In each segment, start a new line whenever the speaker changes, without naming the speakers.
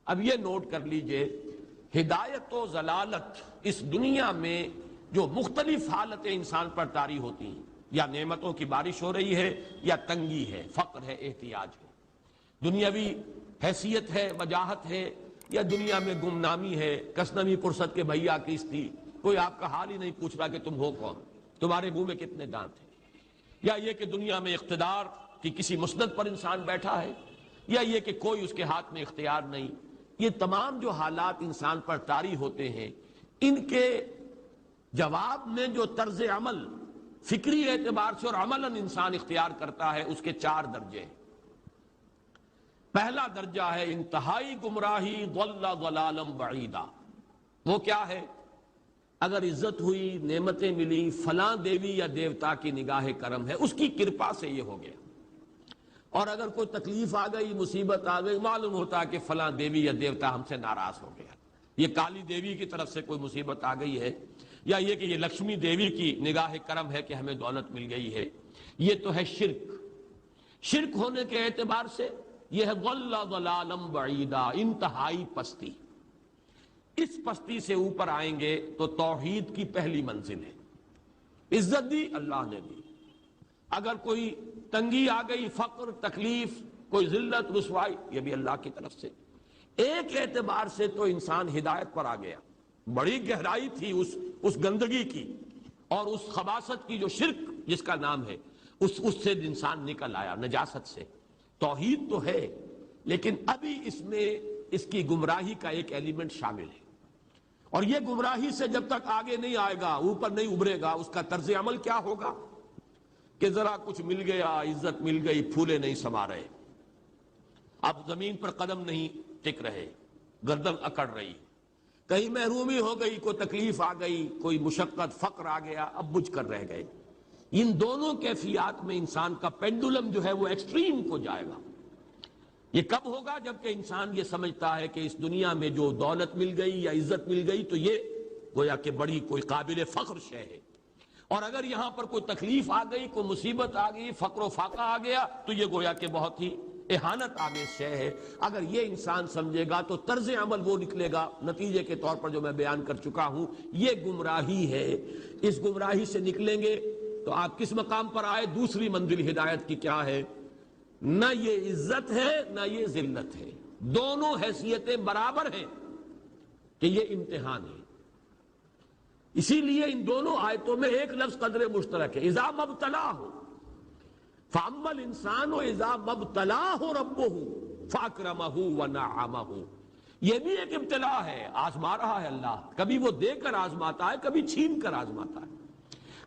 اب یہ نوٹ کر لیجئے، ہدایت و ضلالت اس دنیا میں جو مختلف حالتیں انسان پر طاری ہوتی ہیں، یا نعمتوں کی بارش ہو رہی ہے، یا تنگی ہے، فقر ہے، احتیاج ہے، دنیاوی حیثیت ہے، وجاہت ہے، یا دنیا میں گمنامی ہے، کسنوی پرست کے بھیا کس تھی، کوئی آپ کا حال ہی نہیں پوچھ رہا کہ تم ہو کون، تمہارے منہ میں کتنے دانت ہیں، یا یہ کہ دنیا میں اقتدار کی کسی مسند پر انسان بیٹھا ہے، یا یہ کہ کوئی اس کے ہاتھ میں اختیار نہیں. یہ تمام جو حالات انسان پر طاری ہوتے ہیں، ان کے جواب میں جو طرز عمل فکری اعتبار سے اور عملاً انسان اختیار کرتا ہے، اس کے 4 درجے ہیں. پہلا درجہ ہے انتہائی گمراہی، ضل ضلالا بعیدا. وہ کیا ہے؟ اگر عزت ہوئی، نعمتیں ملی، فلاں دیوی یا دیوتا کی نگاہ کرم ہے، اس کی کرپا سے یہ ہو گیا. اور اگر کوئی تکلیف آ گئی، مصیبت آ گئی، معلوم ہوتا ہے کہ فلاں دیوی یا دیوتا ہم سے ناراض ہو گیا، یہ کالی دیوی کی طرف سے کوئی مصیبت آ گئی ہے، یا یہ کہ یہ لکشمی دیوی کی نگاہ کرم ہے کہ ہمیں دولت مل گئی ہے. یہ تو ہے شرک. شرک ہونے کے اعتبار سے یہ ہے ضل ضلالا بعیدا، انتہائی پستی. اس پستی سے اوپر آئیں گے تو توحید کی پہلی منزل ہے. عزت دی اللہ نے دی، اگر کوئی تنگی آ گئی، فقر، تکلیف، کوئی ذلت، رسوائی، یہ بھی اللہ کی طرف سے. ایک اعتبار سے تو انسان ہدایت پر آ گیا. بڑی گہرائی تھی اس گندگی کی اور اس خباثت کی جو شرک جس کا نام ہے، اس سے انسان نکل آیا، نجاست سے. توحید تو ہے، لیکن ابھی اس میں اس کی گمراہی کا ایک ایلیمنٹ شامل ہے. اور یہ گمراہی سے جب تک آگے نہیں آئے گا، اوپر نہیں ابھرے گا، اس کا طرز عمل کیا ہوگا کہ ذرا کچھ مل گیا، عزت مل گئی، پھولے نہیں سما رہے، اب زمین پر قدم نہیں ٹک رہے، گردن اکڑ رہی، کہیں محرومی ہو گئی، کوئی تکلیف آ گئی، کوئی مشقت، فقر آ گیا، اب بجھ کر رہ گئے. ان دونوں کیفیات میں انسان کا پینڈولم جو ہے وہ ایکسٹریم کو جائے گا. یہ کب ہوگا؟ جبکہ انسان یہ سمجھتا ہے کہ اس دنیا میں جو دولت مل گئی یا عزت مل گئی تو یہ گویا کہ بڑی کوئی قابل فخر شے ہے، اور اگر یہاں پر کوئی تکلیف آ گئی، کوئی مصیبت آ گئی، فقر و فاقہ آ گیا تو یہ گویا کہ بہت ہی اہانت آمیز شے ہے. اگر یہ انسان سمجھے گا تو طرز عمل وہ نکلے گا نتیجے کے طور پر جو میں بیان کر چکا ہوں. یہ گمراہی ہے. اس گمراہی سے نکلیں گے تو آپ کس مقام پر آئے؟ دوسری منزل ہدایت کی کیا ہے؟ نہ یہ عزت ہے نہ یہ ذلت ہے، دونوں حیثیتیں برابر ہیں کہ یہ امتحان ہے. اسی لیے ان دونوں آیتوں میں ایک لفظ قدر مشترک ہے، اذا مبتلاہ فاما الانسان اذا مبتلاہ ربہ فاکرمہ ونعمہ. یہ بھی ایک ابتلا ہے، آزما رہا ہے اللہ. کبھی وہ دے کر آزماتا ہے، کبھی چھین کر آزماتا ہے،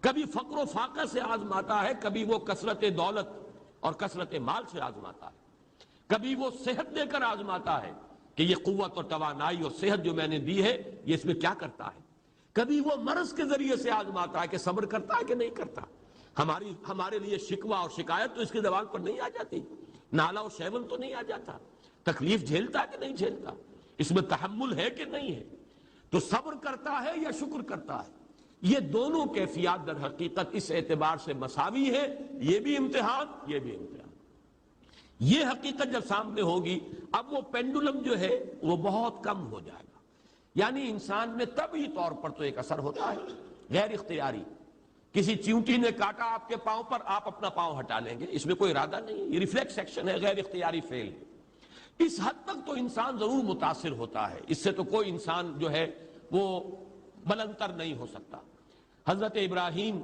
کبھی فقر و فاقہ سے آزماتا ہے، کبھی وہ کثرت دولت اور کثرت مال سے آزماتا ہے، کبھی وہ صحت دے کر آزماتا ہے کہ یہ قوت اور توانائی اور صحت جو میں نے دی ہے یہ اس میں کیا کرتا ہے، کبھی وہ مرض کے ذریعے سے آزماتا ہے کہ صبر کرتا ہے کہ نہیں کرتا. ہمارے لیے شکوہ اور شکایت تو اس کی زبان پر نہیں آ جاتی، نالا اور شیون تو نہیں آ جاتا. تکلیف جھیلتا ہے کہ نہیں جھیلتا، اس میں تحمل ہے کہ نہیں ہے، تو صبر کرتا ہے یا شکر کرتا ہے. یہ دونوں کیفیات در حقیقت اس اعتبار سے مساوی ہے، یہ بھی امتحان، یہ بھی امتحان. یہ حقیقت جب سامنے ہوگی اب وہ پینڈولم جو ہے وہ بہت کم ہو جائے گا. یعنی انسان میں طبعی طور پر تو ایک اثر ہوتا ہے غیر اختیاری. کسی چیونٹی نے کاٹا آپ کے پاؤں پر، آپ اپنا پاؤں ہٹا لیں گے، اس میں کوئی ارادہ نہیں ہے، یہ ریفلیکس ایکشن ہے، غیر اختیاری فعل ہے. اس حد تک تو انسان ضرور متاثر ہوتا ہے، اس سے تو کوئی انسان جو ہے وہ بلندتر نہیں ہو سکتا. حضرت ابراہیم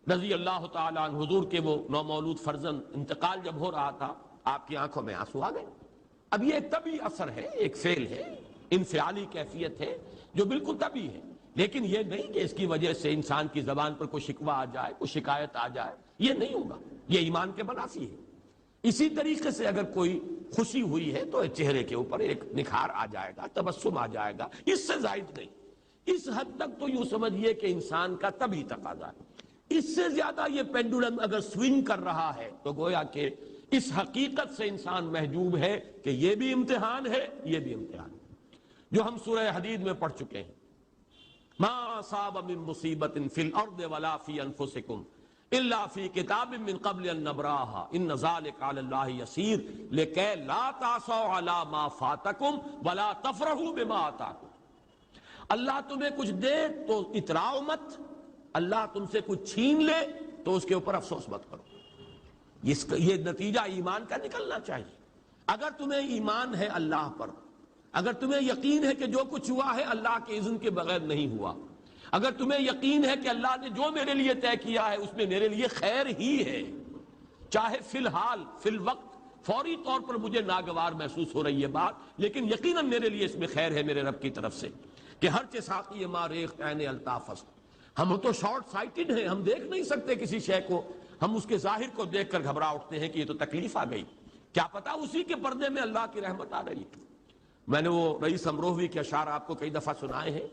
رضی اللہ تعالیٰ عنہ، حضور کے وہ نومولود فرزند، انتقال جب ہو رہا تھا آپ کی آنکھوں میں آنسو آ گئے. اب یہ ایک طبعی اثر ہے، ایک فعل ہے، انفعالی کیفیت ہے جو بالکل طبعی ہے، لیکن یہ نہیں کہ اس کی وجہ سے انسان کی زبان پر کوئی شکوہ آ جائے، کوئی شکایت آ جائے، یہ نہیں ہوگا. یہ ایمان کے منافی ہے. اسی طریقے سے اگر کوئی خوشی ہوئی ہے تو چہرے کے اوپر ایک نکھار آ جائے گا، تبسم آ جائے گا، اس سے زائد نہیں. اس حد تک تو یوں سمجھیے کہ انسان کا طبعی تقاضا ہے. اس سے زیادہ یہ پینڈولم اگر سوئنگ کر رہا ہے تو گویا کہ اس حقیقت سے انسان محجوب ہے کہ یہ بھی امتحان ہے، یہ بھی امتحان ہے، جو ہم سورہ حدید میں پڑھ چکے ہیں. ما اصاب من مصیبت فی الارض ولا فی انفسکم الا فی کتاب من قبل ان نبراہا ان ذلک علی اللہ یسیر لکی لا تعصوا علی ما فاتکم ولا تفرحوا بما آتاکم۔ اللہ تمہیں کچھ دے تو اتراؤ مت، اللہ تم سے کچھ چھین لے تو اس کے اوپر افسوس مت کرو۔ یہ نتیجہ ایمان کا نکلنا چاہیے۔ اگر تمہیں ایمان ہے اللہ پر، اگر تمہیں یقین ہے کہ جو کچھ ہوا ہے اللہ کے اذن کے بغیر نہیں ہوا، اگر تمہیں یقین ہے کہ اللہ نے جو میرے لیے طے کیا ہے اس میں میرے لیے خیر ہی ہے، چاہے فی الحال فی الوقت فوری طور پر مجھے ناگوار محسوس ہو رہی ہے بات، لیکن یقیناً میرے لیے اس میں خیر ہے میرے رب کی طرف سے، کہ ہر چہ ساقی ما ریخت عین الطاف است۔ ہم تو شارٹ سائٹڈ ہیں، ہم دیکھ نہیں سکتے کسی شے کو، ہم اس کے ظاہر کو دیکھ کر گھبرا اٹھتے ہیں کہ یہ تو تکلیف آ گئی، کیا پتا اسی کے پردے میں اللہ کی رحمت آ رہی ہے۔ میں نے وہ رئیس امروہوی کے اشعار آپ کو کئی دفعہ سنائے ہیں۔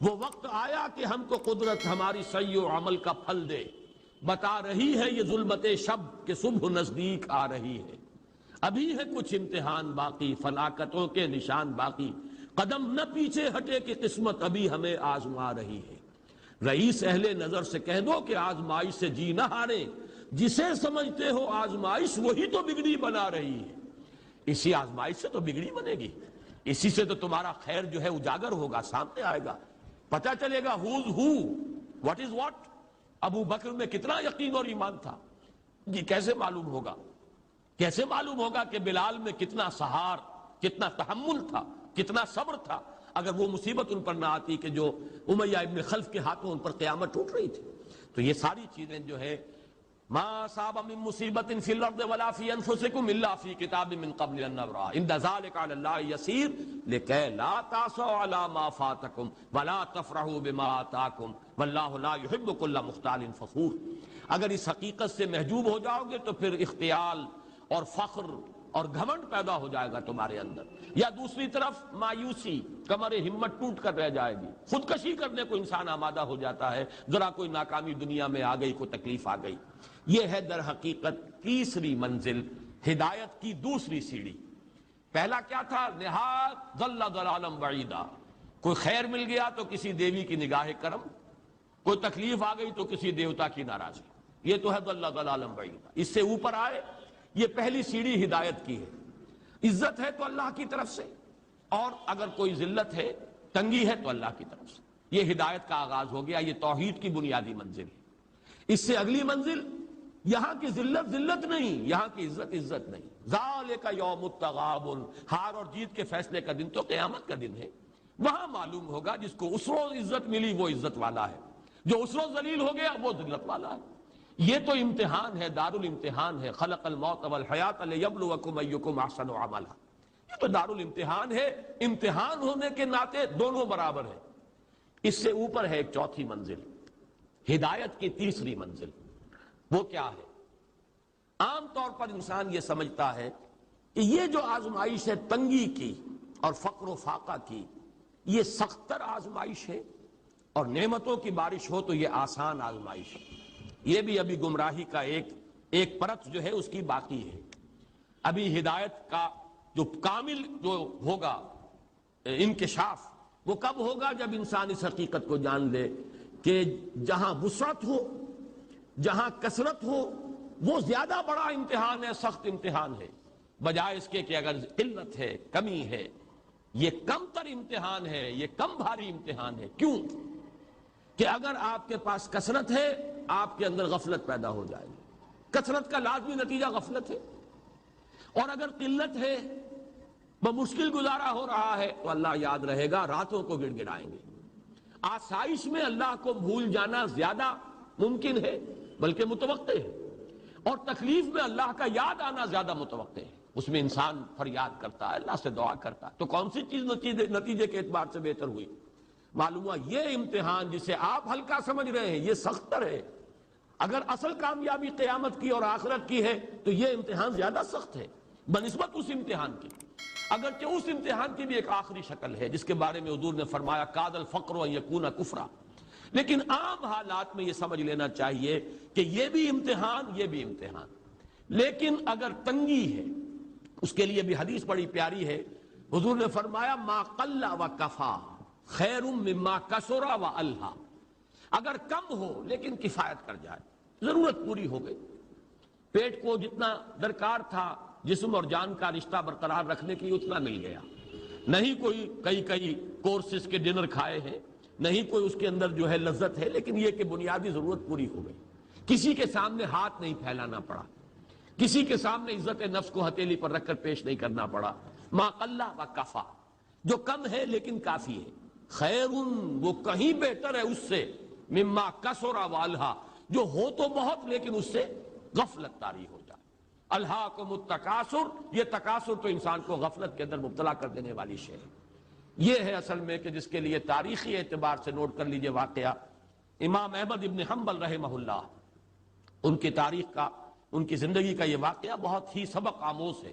وہ وقت آیا کہ ہم کو قدرت ہماری سعی و عمل کا پھل دے، بتا رہی ہے یہ ظلمت شب کہ صبح نزدیک آ رہی ہے، ابھی ہے کچھ امتحان باقی فلاکتوں کے نشان باقی، قدم نہ پیچھے ہٹے کہ قسمت ابھی ہمیں آزما رہی ہے۔ رئیس اہل نظر سے کہہ دو کہ آزمائش سے جی نہ ہارے، جسے سمجھتے ہو آزمائش وہی تو بگڑی بنا رہی ہے۔ اسی آزمائش سے تو بگڑی بنے گی، اسی سے تو تمہارا خیر جو ہے اجاگر ہوگا، سامنے آئے گا، پتہ چلے گا who's who, what is what۔ ابو بکر میں کتنا یقین اور ایمان تھا، جی کیسے معلوم ہوگا، کیسے معلوم ہوگا کہ بلال میں کتنا سہار، کتنا تحمل تھا، کتنا صبر تھا، اگر وہ مصیبت ان پر نہ آتی کہ جو امیہ ابن خلف کے ہاتھوں ان پر قیامت ٹوٹ رہی تھی۔ تو یہ ساری چیزیں جو ہے ما اصاب من مصیبت فی الارض ولا فی انفسکم الا فی کتاب من قبل ان نبرأ ان ذلک علی اللہ یسیر لکی لا تعصوا علی ما فاتکم ولا تفرحوا بما آتاکم واللہ لا یحب کل مختال فخور۔ اگر اس حقیقت سے محجوب ہو جاؤ گے تو پھر اختیال اور فخر اور گھمنڈ پیدا ہو جائے گا تمہارے اندر، یا دوسری طرف مایوسی، کمر ہمت ٹوٹ کر رہ جائے گی، خودکشی کرنے کو انسان آمادہ ہو جاتا ہے، ذرا کوئی ناکامی دنیا میں آ گئی، کوئی تکلیف آ گئی۔ یہ ہے در حقیقت تیسری منزل، ہدایت کی دوسری سیڑھی۔ پہلا کیا تھا؟ نہایت ضل ضلالا بعیدا، کوئی خیر مل گیا تو کسی دیوی کی نگاہ کرم، کوئی تکلیف آ گئی تو کسی دیوتا کی ناراضی، یہ تو ہے ضل ضلالا بعیدا۔ اس سے اوپر آئے، یہ پہلی سیڑھی ہدایت کی ہے۔ عزت ہے تو اللہ کی طرف سے، اور اگر کوئی ذلت ہے، تنگی ہے تو اللہ کی طرف سے، یہ ہدایت کا آغاز ہو گیا، یہ توحید کی بنیادی منزل ہے۔ اس سے اگلی منزل، یہاں کی ذلت ذلت نہیں، یہاں کی عزت عزت نہیں۔ ذالک یوم التغابن، ہار اور جیت کے فیصلے کا دن تو قیامت کا دن ہے، وہاں معلوم ہوگا جس کو اس روز عزت ملی وہ عزت والا ہے، جو اس روز ذلیل ہو گیا وہ ذلت والا ہے۔ یہ تو امتحان ہے، دار الامتحان ہے، خلق الموت والحیات لیبلوکم ایکم احسن عملا، یہ تو دار الامتحان ہے، امتحان ہونے کے ناطے دونوں برابر ہیں۔ اس سے اوپر ہے ایک چوتھی منزل، ہدایت کی تیسری منزل۔ وہ کیا ہے؟ عام طور پر انسان یہ سمجھتا ہے کہ یہ جو آزمائش ہے تنگی کی اور فقر و فاقہ کی، یہ سخت تر آزمائش ہے، اور نعمتوں کی بارش ہو تو یہ آسان آزمائش ہے۔ یہ بھی ابھی گمراہی کا ایک پرت جو ہے اس کی باقی ہے۔ ابھی ہدایت کا جو کامل جو ہوگا انکشاف، وہ کب ہوگا؟ جب انسان اس حقیقت کو جان لے کہ جہاں وسعت ہو، جہاں کثرت ہو، وہ زیادہ بڑا امتحان ہے، سخت امتحان ہے، بجائے اس کے کہ اگر قلت ہے، کمی ہے، یہ کم تر امتحان ہے، یہ کم بھاری امتحان ہے۔ کیوں؟ کہ اگر آپ کے پاس کثرت ہے، آپ کے اندر غفلت پیدا ہو جائے گی، کثرت کا لازمی نتیجہ غفلت ہے، اور اگر قلت ہے، بمشکل گزارا ہو رہا ہے، تو اللہ یاد رہے گا، راتوں کو گڑ گڑائیں گے۔ آسائش میں اللہ کو بھول جانا زیادہ ممکن ہے بلکہ متوقع ہے، اور تکلیف میں اللہ کا یاد آنا زیادہ متوقع ہے۔ اس میں انسان فریاد کرتا ہے، اللہ سے دعا کرتا ہے، تو کون سی چیز نتیجے کے اعتبار سے بہتر ہوئی؟ معلوم ہوا یہ امتحان جسے آپ ہلکا سمجھ رہے ہیں یہ سخت تر ہے۔ اگر اصل کامیابی قیامت کی اور آخرت کی ہے تو یہ امتحان زیادہ سخت ہے بنسبت اس امتحان کی، اگرچہ اس امتحان کی بھی ایک آخری شکل ہے جس کے بارے میں حضور نے فرمایا کاد الفقر ان یکون کفرا، لیکن عام حالات میں یہ سمجھ لینا چاہیے کہ یہ بھی امتحان، یہ بھی امتحان۔ لیکن اگر تنگی ہے، اس کے لیے بھی حدیث بڑی پیاری ہے، حضور نے فرمایا ما قل و کفا خیر مما کثر و الہا، اگر کم ہو لیکن کفایت کر جائے، ضرورت پوری ہو گئی، پیٹ کو جتنا درکار تھا جسم اور جان کا رشتہ برقرار رکھنے کے لیے اتنا مل گیا، نہیں کوئی کئی کورسز کے ڈنر کھائے ہیں، نہیں کوئی اس کے اندر جو ہے لذت ہے، لیکن یہ کہ بنیادی ضرورت پوری ہو گئی، کسی کے سامنے ہاتھ نہیں پھیلانا پڑا، کسی کے سامنے عزت نفس کو ہتھیلی پر رکھ کر پیش نہیں کرنا پڑا، ما قل و کفا، جو کم ہے لیکن کافی ہے، خیر وہ کہیں بہتر ہے اس سے، مما کثر والہا، جو ہو تو بہت لیکن اس سے غفلت طاری ہو جائے۔ الہاکم التکاثر، یہ تکاثر تو انسان کو غفلت کے اندر مبتلا کر دینے والی شے ہے۔ یہ ہے اصل میں کہ جس کے لیے تاریخی اعتبار سے نوٹ کر لیجئے واقعہ امام احمد ابن حنبل رحمہ اللہ، ان کی تاریخ کا، ان کی زندگی کا یہ واقعہ بہت ہی سبق آموز ہے۔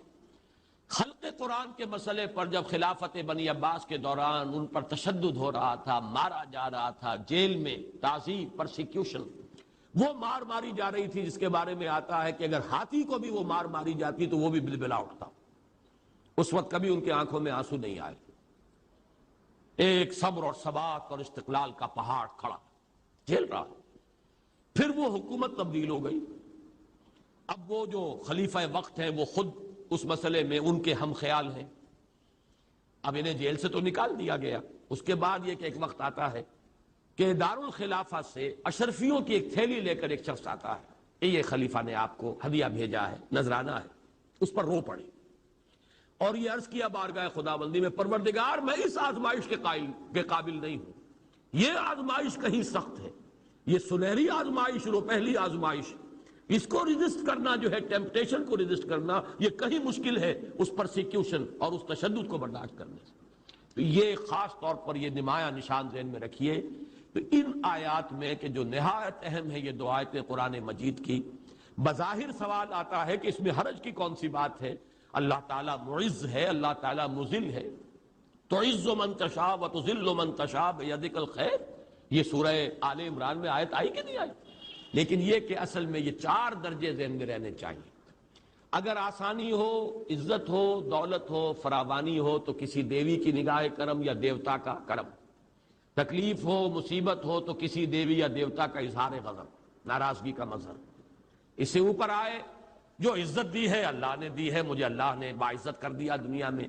خلق قرآن کے مسئلے پر جب خلافت بنی عباس کے دوران ان پر تشدد ہو رہا تھا، مارا جا رہا تھا، جیل میں تعذیب، پرسیکیوشن، وہ مار ماری جا رہی تھی جس کے بارے میں آتا ہے کہ اگر ہاتھی کو بھی وہ مار ماری جاتی تو وہ بھی بلبلا اٹھتا۔ اس وقت کبھی ان کی آنکھوں میں آنسو نہیں آئے، ایک صبر اور ثبات اور استقلال کا پہاڑ کھڑا جھیل رہا۔ پھر وہ حکومت تبدیل ہو گئی، اب وہ جو خلیفہ وقت ہیں وہ خود اس مسئلے میں ان کے ہم خیال ہیں، اب انہیں جیل سے تو نکال دیا گیا۔ اس کے بعد یہ کہ ایک وقت آتا ہے کہ دارالخلافہ سے اشرفیوں کی ایک تھیلی لے کر ایک شخص آتا ہے کہ یہ خلیفہ نے آپ کو ہدیہ بھیجا ہے، نذرانہ ہے، اس پر رو پڑے اور یہ عرض کیا بارگاہ خداوندی میں، پروردگار میں اس آزمائش کے قابل نہیں ہوں، یہ آزمائش کہیں سخت ہے، یہ سنہری آزمائش، وہ پہلی آزمائش، اس کو ریزسٹ کرنا جو ہے، ٹیمپٹیشن کو ریزسٹ کرنا، یہ کہیں مشکل ہے اس پرسیکیوشن اور اس تشدد کو برداشت کرنے سے۔ تو یہ خاص طور پر یہ نمایاں نشان ذہن میں رکھیے۔ تو ان آیات میں کہ جو نہایت اہم ہے یہ دو آیتیں قرآن مجید کی، بظاہر سوال آتا ہے کہ اس میں حرج کی کون سی بات ہے؟ اللہ تعالیٰ معز ہے، اللہ تعالیٰ مذل ہے، تعز من تشاء وتذل من تشاء بیدک الخیر، یہ سورہ آل عمران میں آیت آئی کہ نہیں آئی؟ لیکن یہ کہ اصل میں یہ چار درجے ذہن میں رہنے چاہیے۔ اگر آسانی ہو، عزت ہو، دولت ہو، فراوانی ہو تو کسی دیوی کی نگاہ کرم یا دیوتا کا کرم، تکلیف ہو، مصیبت ہو تو کسی دیوی یا دیوتا کا اظہار غضب، ناراضگی کا مظہر۔ اس سے اوپر آئے جو عزت دی ہے اللہ نے دی ہے، مجھے اللہ نے باعزت کر دیا دنیا میں،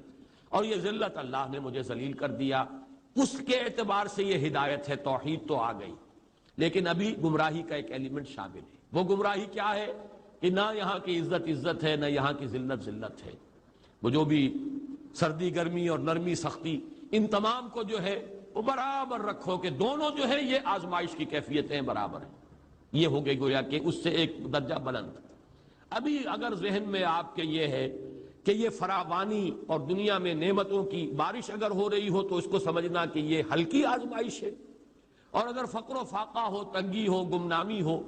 اور یہ ذلت اللہ نے مجھے ذلیل کر دیا، اس کے اعتبار سے یہ ہدایت ہے، توحید تو آ گئی، لیکن ابھی گمراہی کا ایک ایلیمنٹ شامل ہے۔ وہ گمراہی کیا ہے کہ نہ یہاں کی عزت ہے، نہ یہاں کی ذلت ہے۔ وہ جو بھی سردی گرمی اور نرمی سختی، ان تمام کو جو ہے وہ برابر رکھو کہ دونوں جو ہے یہ آزمائش کی کیفیتیں برابر ہیں۔ یہ ہو گئی گویا کہ اس سے ایک درجہ بلند۔ ابھی اگر ذہن میں آپ کے یہ ہے کہ یہ فراوانی اور دنیا میں نعمتوں کی بارش اگر ہو رہی ہو تو اس کو سمجھنا کہ یہ ہلکی آزمائش ہے، اور اگر فقر و فاقہ ہو، تنگی ہو، گمنامی ہو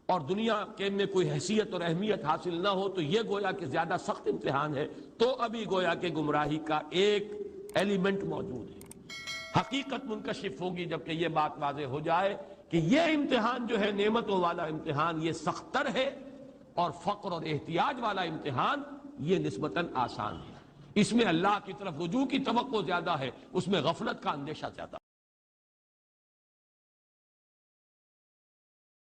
اور دنیا کے میں کوئی حیثیت اور اہمیت حاصل نہ ہو تو یہ گویا کہ زیادہ سخت امتحان ہے، تو ابھی گویا کہ گمراہی کا ایک ایلیمنٹ موجود ہے۔ حقیقت منکشف ہوگی جبکہ یہ بات واضح ہو جائے کہ یہ امتحان جو ہے نعمتوں والا امتحان یہ سخت تر ہے، اور فقر اور احتیاج والا امتحان یہ نسبتاً آسان ہے۔ اس میں اللہ کی طرف رجوع کی توقع زیادہ ہے، اس میں غفلت کا اندیشہ زیادہ۔